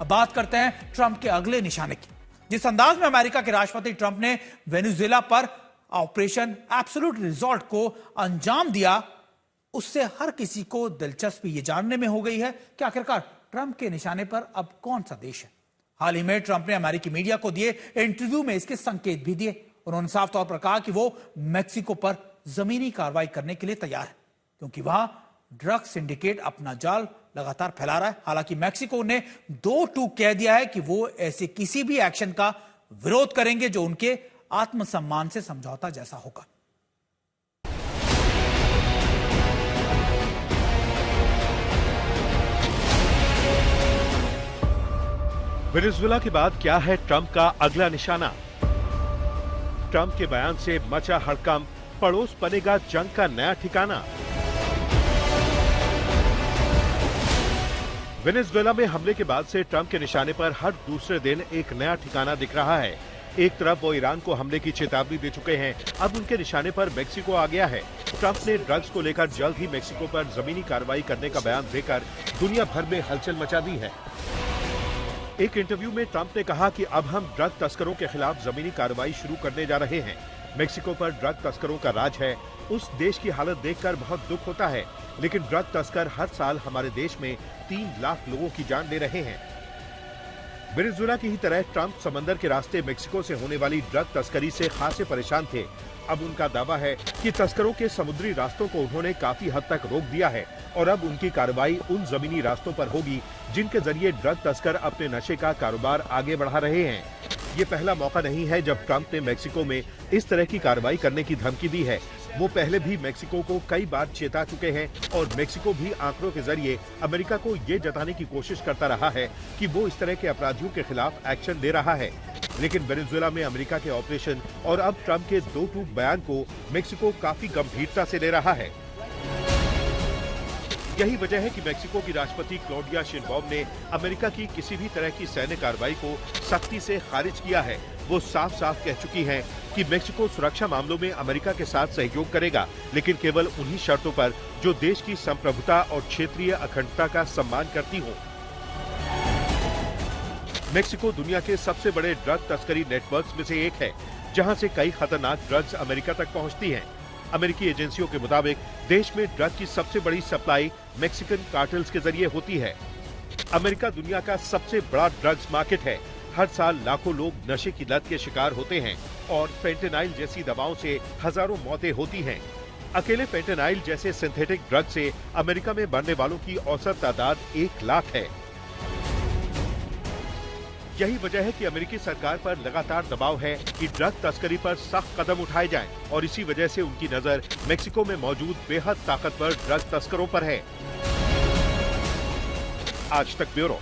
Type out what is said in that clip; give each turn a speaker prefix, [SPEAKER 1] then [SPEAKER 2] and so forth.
[SPEAKER 1] अब बात करते हैं ट्रंप के अगले निशाने की। जिस अंदाज में अमेरिका के राष्ट्रपति ट्रंप ने वेनेजुएला पर ऑपरेशन एब्सोल्यूट रिजॉर्ट को अंजाम दिया, उससे हर किसी को दिलचस्पी ये जानने में हो गई है कि आखिरकार ट्रंप के निशाने पर अब कौन सा देश है। हाल ही में ट्रंप ने अमेरिकी मीडिया को दिए इंटरव्यू में इसके संकेत भी दिए। उन्होंने साफ तौर पर कहा कि वो मेक्सिको पर जमीनी कार्रवाई करने के लिए तैयार है, क्योंकि वहां ड्रग सिंडिकेट अपना जाल लगातार फैला रहा है। हालांकि मेक्सिको ने दो टूक कह दिया है कि वो ऐसे किसी भी एक्शन का विरोध करेंगे जो उनके आत्मसम्मान से समझौता जैसा होगा।
[SPEAKER 2] वेनेजुएला के बाद क्या है ट्रंप का अगला निशाना? ट्रंप के बयान से मचा हड़कंप, पड़ोस बनेगा जंग का नया ठिकाना। वेनेजुएला में हमले के बाद से ट्रंप के निशाने पर हर दूसरे दिन एक नया ठिकाना दिख रहा है। एक तरफ वो ईरान को हमले की चेतावनी दे चुके हैं, अब उनके निशाने पर मेक्सिको आ गया है। ट्रंप ने ड्रग्स को लेकर जल्द ही मेक्सिको पर जमीनी कार्रवाई करने का बयान देकर दुनिया भर में हलचल मचा दी है। एक इंटरव्यू में ट्रंप ने कहा कि अब हम ड्रग तस्करों के खिलाफ जमीनी कार्रवाई शुरू करने जा रहे हैं। मेक्सिको पर ड्रग तस्करों का राज है। उस देश की हालत देखकर बहुत दुख होता है, लेकिन ड्रग तस्कर हर साल हमारे देश में 3 लाख लोगों की जान ले रहे हैं। वेनेजुएला की ही तरह ट्रंप समंदर के रास्ते मेक्सिको से होने वाली ड्रग तस्करी से खासे परेशान थे। अब उनका दावा है कि तस्करों के समुद्री रास्तों को उन्होंने काफी हद तक रोक दिया है और अब उनकी कार्रवाई उन जमीनी रास्तों पर होगी जिनके जरिए ड्रग तस्कर अपने नशे का कारोबार आगे बढ़ा रहे हैं। ये पहला मौका नहीं है जब ट्रंप ने मेक्सिको में इस तरह की कार्रवाई करने की धमकी दी है। वो पहले भी मेक्सिको को कई बार चेता चुके हैं और मेक्सिको भी आंकड़ों के जरिए अमेरिका को ये जताने की कोशिश करता रहा है कि वो इस तरह के अपराधियों के खिलाफ एक्शन ले रहा है। लेकिन वेनेजुएला में अमेरिका के ऑपरेशन और अब ट्रंप के दो टूक बयान को मेक्सिको काफी गंभीरता से ले रहा है। यही वजह है कि मेक्सिको की राष्ट्रपति क्लॉडिया शेनबाउम ने अमेरिका की किसी भी तरह की सैन्य कार्रवाई को सख्ती से खारिज किया है। वो साफ साफ कह चुकी हैं कि मेक्सिको सुरक्षा मामलों में अमेरिका के साथ सहयोग करेगा, लेकिन केवल उन्हीं शर्तों पर जो देश की संप्रभुता और क्षेत्रीय अखंडता का सम्मान करती हो। मेक्सिको दुनिया के सबसे बड़े ड्रग तस्करी नेटवर्क्स में से एक है, जहां से कई खतरनाक ड्रग्स अमेरिका तक पहुंचती हैं। अमेरिकी एजेंसियों के मुताबिक देश में ड्रग की सबसे बड़ी सप्लाई मेक्सिकन कार्टेल्स के जरिए होती है। अमेरिका दुनिया का सबसे बड़ा ड्रग्स मार्केट है। हर साल लाखों लोग नशे की लत के शिकार होते हैं और फेंटेनाइल जैसी दवाओं से हजारों मौतें होती हैं। अकेले फेंटेनाइल जैसे सिंथेटिक ड्रग से अमेरिका में मरने वालों की औसत तादाद 1 लाख है। यही वजह है कि अमेरिकी सरकार पर लगातार दबाव है कि ड्रग तस्करी पर सख्त कदम उठाए जाएं और इसी वजह से उनकी नजर मेक्सिको में मौजूद बेहद ताकतवर ड्रग तस्करों पर है। आज तक ब्यूरो।